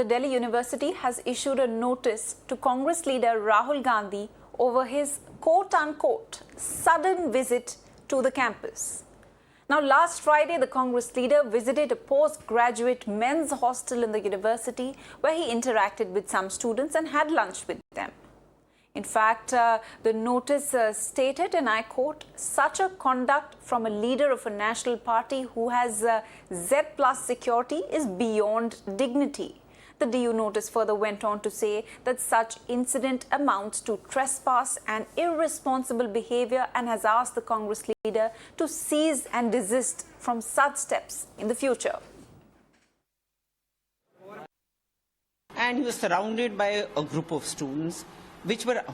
the Delhi University has issued a notice to Congress leader Rahul Gandhi over his quote-unquote sudden visit to the campus. Now, last Friday, the Congress leader visited a postgraduate men's hostel in the university where he interacted with some students and had lunch with them. In fact, the notice stated, and I quote, "Such a conduct from a leader of a national party who has Z+ security is beyond dignity." The DU notice further went on to say that such incident amounts to trespass and irresponsible behaviour and has asked the Congress leader to cease and desist from such steps in the future. And he was surrounded by a group of students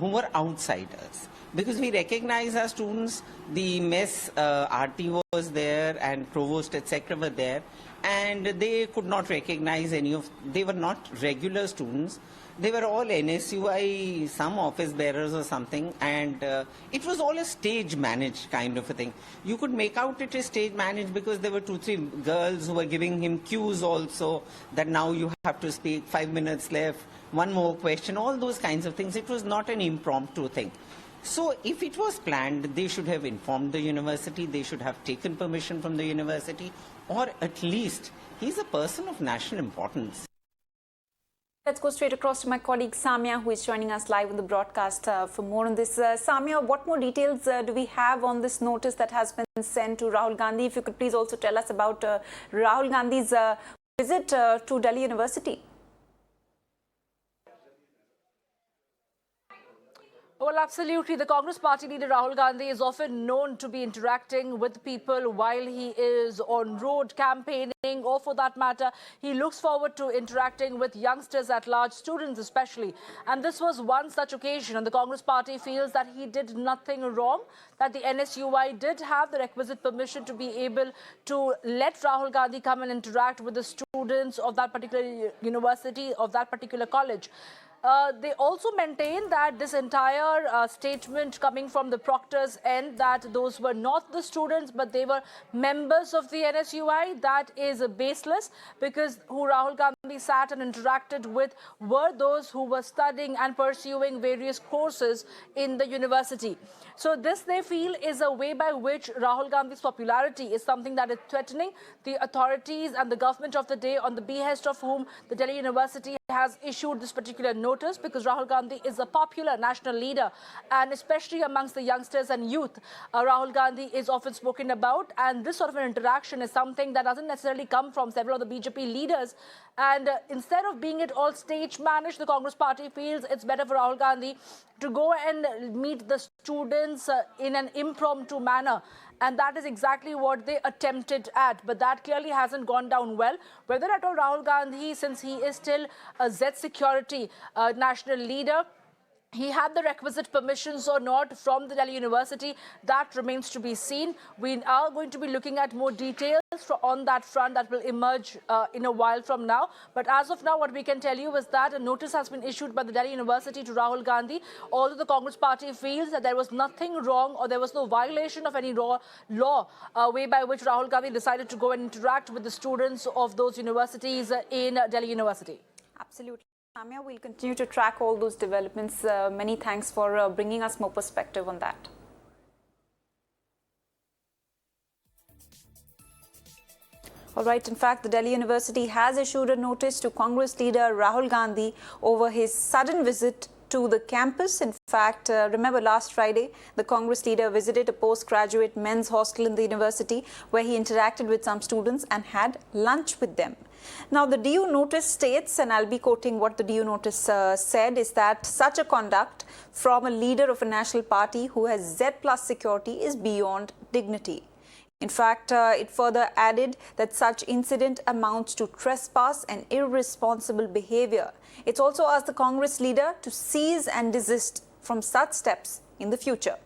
who were outsiders. Because we recognize our students, the mess RT was there and provost etc. were there, and they could not recognize they were not regular students. They were all NSUI, some office bearers or something, and it was all a stage managed kind of a thing. You could make out it is stage managed because there were 2-3 girls who were giving him cues also, that now you have to speak, 5 minutes left, one more question, all those kinds of things. It was not an impromptu thing. So if it was planned, they should have informed the university, they should have taken permission from the university, or at least he's a person of national importance. Let's go straight across to my colleague Samia, who is joining us live on the broadcast for more on this. Samia, what more details do we have on this notice that has been sent to Rahul Gandhi? If you could please also tell us about Rahul Gandhi's visit to Delhi University. Well, absolutely. The Congress party leader Rahul Gandhi is often known to be interacting with people while he is on road campaigning, or for that matter, he looks forward to interacting with youngsters at large, students especially. And this was one such occasion, and the Congress party feels that he did nothing wrong, that the NSUI did have the requisite permission to be able to let Rahul Gandhi come and interact with the students of that particular university, of that particular college. They also maintain that this entire statement coming from the proctor's end, that those were not the students but they were members of the NSUI, that is baseless, because who Rahul Gandhi sat and interacted with were those who were studying and pursuing various courses in the university. So this, they feel, is a way by which Rahul Gandhi's popularity is something that is threatening the authorities and the government of the day, on the behest of whom the Delhi University has issued this particular notice, because Rahul Gandhi is a popular national leader, and especially amongst the youngsters and youth, Rahul Gandhi is often spoken about, and this sort of an interaction is something that doesn't necessarily come from several of the BJP leaders. And instead of being it all stage managed, the Congress party feels it's better for Rahul Gandhi to go and meet the students in an impromptu manner. And that is exactly what they attempted at. But that clearly hasn't gone down well. Whether at all Rahul Gandhi, since he is still a Z security national leader, he had the requisite permissions or not from the Delhi University, that remains to be seen. We are going to be looking at more details on that front that will emerge in a while from now. But as of now, what we can tell you is that a notice has been issued by the Delhi University to Rahul Gandhi. Although the Congress party feels that there was nothing wrong or there was no violation of any law, way by which Rahul Gandhi decided to go and interact with the students of those universities in Delhi University. Absolutely. Samia, we'll continue to track all those developments. Many thanks for bringing us more perspective on that. All right, in fact, the Delhi University has issued a notice to Congress leader Rahul Gandhi over his sudden visit to the campus. In fact, remember last Friday, the Congress leader visited a postgraduate men's hostel in the university where he interacted with some students and had lunch with them. Now, the DU notice states, and I'll be quoting what the DU notice said, is that such a conduct from a leader of a national party who has Z+ security is beyond dignity. In fact, it further added that such incident amounts to trespass and irresponsible behaviour. It's also asked the Congress leader to cease and desist from such steps in the future.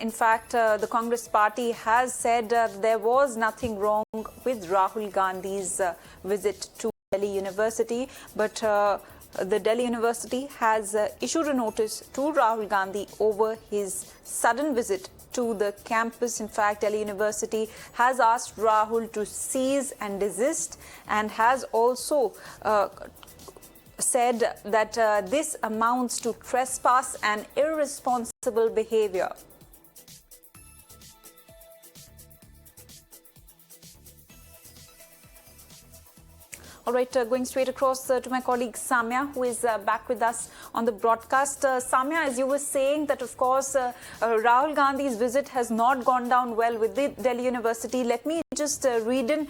In fact, the Congress party has said there was nothing wrong with Rahul Gandhi's visit to Delhi University, but the Delhi University has issued a notice to Rahul Gandhi over his sudden visit to the campus. In fact, Delhi University has asked Rahul to cease and desist and has also said that this amounts to trespass and irresponsible behaviour. All right, going straight across to my colleague Samya, who is back with us on the broadcast. Samya, as you were saying that, of course, Rahul Gandhi's visit has not gone down well with the Delhi University. Let me just read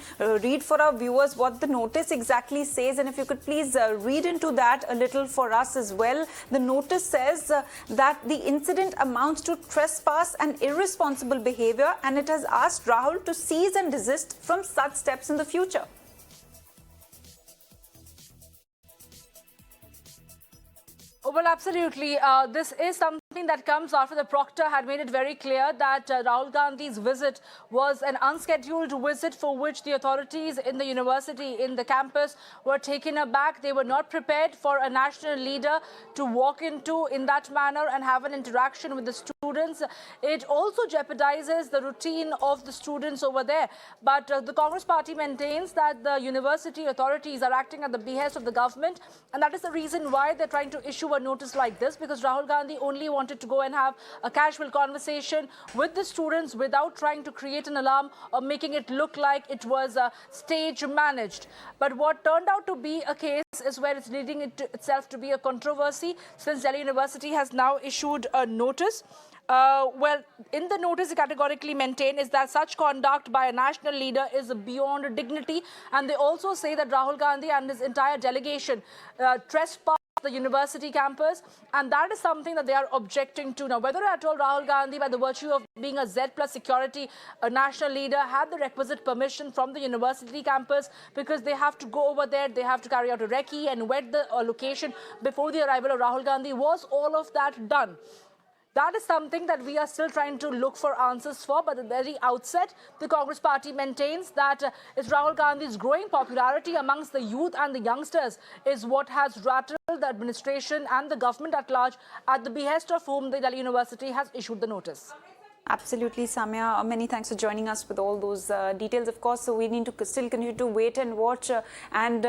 for our viewers what the notice exactly says. And if you could please read into that a little for us as well. The notice says that the incident amounts to trespass and irresponsible behaviour, and it has asked Rahul to cease and desist from such steps in the future. Well, absolutely. This is something that comes after the proctor had made it very clear that Rahul Gandhi's visit was an unscheduled visit for which the authorities in the university, in the campus, were taken aback. They were not prepared for a national leader to walk into in that manner and have an interaction with the students. It also jeopardizes the routine of the students over there. But the Congress party maintains that the university authorities are acting at the behest of the government, and that is the reason why they're trying to issue a notice like this, because Rahul Gandhi only wanted to go and have a casual conversation with the students without trying to create an alarm or making it look like it was stage managed. But what turned out to be a case is where it's leading itself to be a controversy, since Delhi University has now issued a notice. Well, in the notice, they categorically maintain is that such conduct by a national leader is beyond dignity. And they also say that Rahul Gandhi and his entire delegation trespassed the university campus, and that is something that they are objecting to. Now, whether at all Rahul Gandhi, by the virtue of being a Z plus security, a national leader, had the requisite permission from the university campus, because they have to go over there, they have to carry out a recce and vet the location before the arrival of Rahul Gandhi. Was all of that done? That is something that we are still trying to look for answers for. But at the very outset, the Congress party maintains that it's Rahul Gandhi's growing popularity amongst the youth and the youngsters is what has rattled the administration and the government at large, at the behest of whom the Delhi University has issued the notice. Absolutely, Samya. Many thanks for joining us with all those details. Of course, so we need to still continue to wait and watch and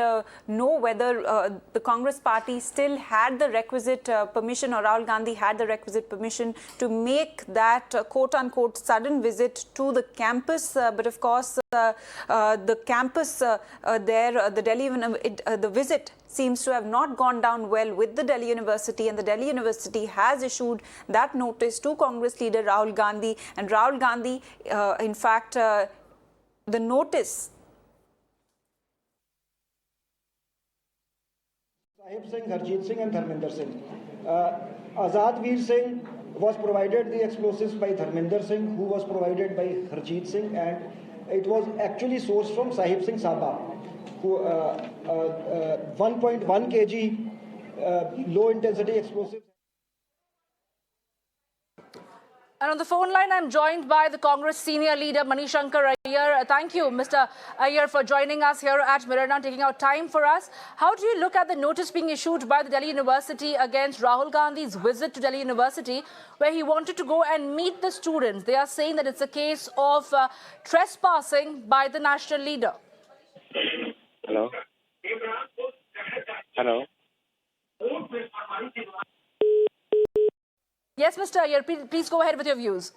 know whether the Congress party still had the requisite permission, or Rahul Gandhi had the requisite permission to make that quote-unquote sudden visit to the campus. But of course, the campus there, the Delhi, the visit seems to have not gone down well with the Delhi University, and the Delhi University has issued that notice to Congress leader Rahul Gandhi. And Rahul Gandhi, in fact, the notice. Sahib Singh, Harjeet Singh and Dharminder Singh. Azad Veer Singh was provided the explosives by Dharminder Singh, who was provided by Harjeet Singh, and it was actually sourced from Sahib Singh Sabha, who 1.1 kg low-intensity explosives. And on the phone line, I'm joined by the Congress senior leader, Manishankar Iyer. Thank you, Mr. Iyer, for joining us here at Mirror, taking out time for us. How do you look at the notice being issued by the Delhi University against Rahul Gandhi's visit to Delhi University, where he wanted to go and meet the students? They are saying that it's a case of trespassing by the national leader. Hello? Hello? Yes, Mr. Iyer, please go ahead with your views.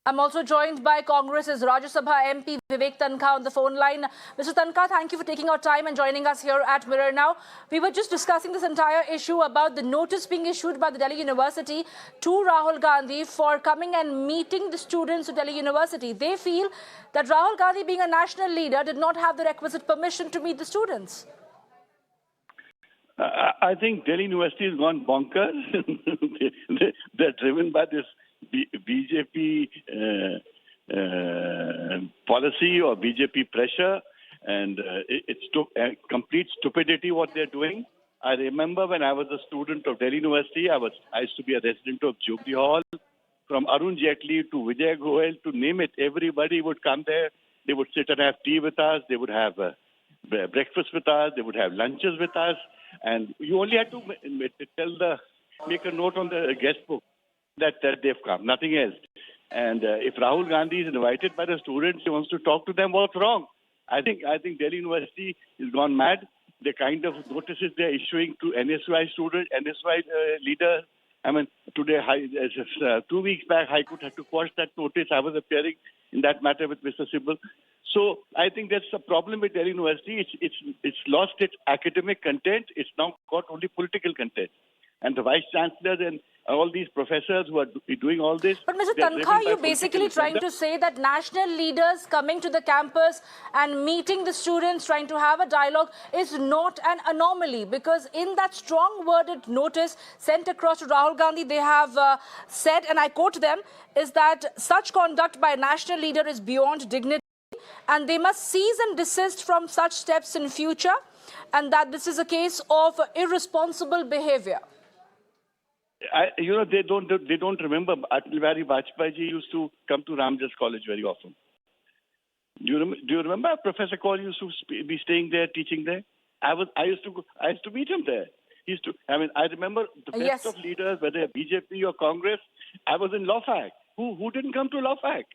I'm also joined by Congress's Rajya Sabha MP Vivek Tankha on the phone line. Mr. Tankha, thank you for taking our time and joining us here at Mirror Now. We were just discussing this entire issue about the notice being issued by the Delhi University to Rahul Gandhi for coming and meeting the students of Delhi University. They feel that Rahul Gandhi, being a national leader, did not have the requisite permission to meet the students. I think Delhi University has gone bonkers. They're driven by this BJP policy or BJP pressure, and it's complete stupidity what they're doing. I remember when I was a student of Delhi University, I used to be a resident of Jubilee Hall. From Arun Jaitley to Vijay Goel to name it, everybody would come there They would sit and have tea with us. They would have breakfast with us. They would have lunches with us. And you only had to make a note on the guest book that they've come, nothing else. And if Rahul Gandhi is invited by the students, he wants to talk to them, what's wrong? I think Delhi University has gone mad. The kind of notices they're issuing to NSY students, NSY leaders. I mean, today, 2 weeks back, High Court had to quash that notice. I was appearing in that matter with Mr. Sibal. So I think that's the problem with Delhi University. It's lost its academic content. It's now got only political content. And the vice chancellors and all these professors who are doing all this. But Mr. Tankha, you're basically trying to say that national leaders coming to the campus and meeting the students, trying to have a dialogue, is not an anomaly, because in that strong worded notice sent across to Rahul Gandhi, they have said, and I quote them, is that such conduct by a national leader is beyond dignity and they must cease and desist from such steps in future, and that this is a case of irresponsible behavior. They don't remember. Atal Bihari Vajpayee ji used to come to Ramjas College very often. Do you remember Professor Kaul used to be staying there, teaching there? I used to meet him there. I remember the best of leaders, whether BJP or Congress. I was in Law Fac. Who didn't come to Law Fac?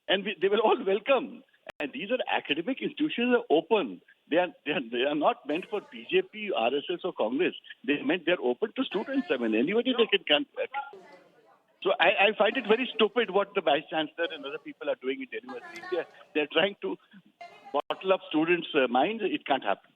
And they were all welcome. And these are academic institutions, are open. They are not meant for BJP, RSS or Congress. They're open to students. I mean, anybody they can. So I find it very stupid what the Vice Chancellor and other people are doing in the university. They're trying to bottle up students' minds. It can't happen.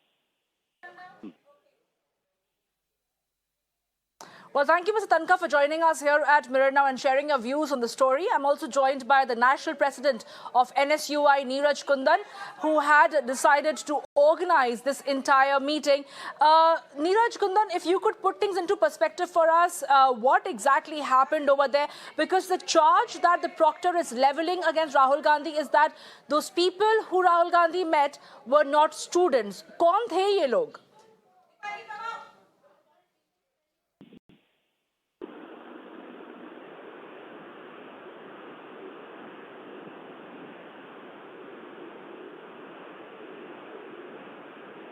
Well, thank you, Mr. Tankha, for joining us here at Mirror Now and sharing your views on the story. I'm also joined by the National President of NSUI, Neeraj Kundan, who had decided to organize this entire meeting. Neeraj Kundan, if you could put things into perspective for us, what exactly happened over there? Because the charge that the proctor is leveling against Rahul Gandhi is that those people who Rahul Gandhi met were not students. Kaun the ye log?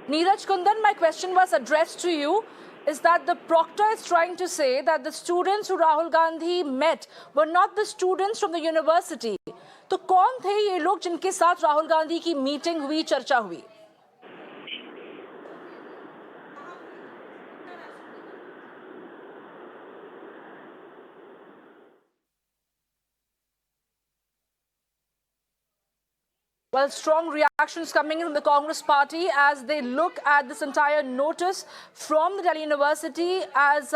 Neeraj Kundan, my question was addressed to you, is that the proctor is trying to say that the students who Rahul Gandhi met were not the students from the university. तो कौन थे ये लोग जिनके साथ राहुल गांधी की meeting हुई, चर्चा हुई? Well, strong reactions coming in from the Congress party as they look at this entire notice from the Delhi University as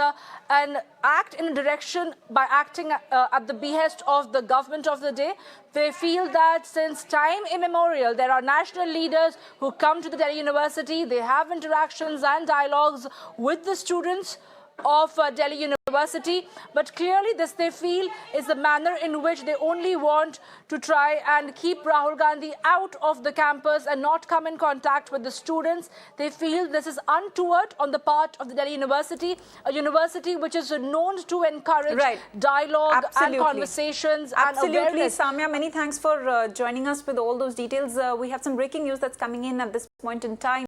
an act in a direction by acting at the behest of the government of the day. They feel that since time immemorial, there are national leaders who come to the Delhi University. They have interactions and dialogues with the students of Delhi University, but clearly this they feel is the manner in which they only want to try and keep Rahul Gandhi out of the campus and not come in contact with the students. They feel this is untoward on the part of the Delhi University, a university which is known to encourage dialogue and conversations and awareness. Samya, many thanks for joining us with all those details. We have some breaking news that's coming in at this point in time.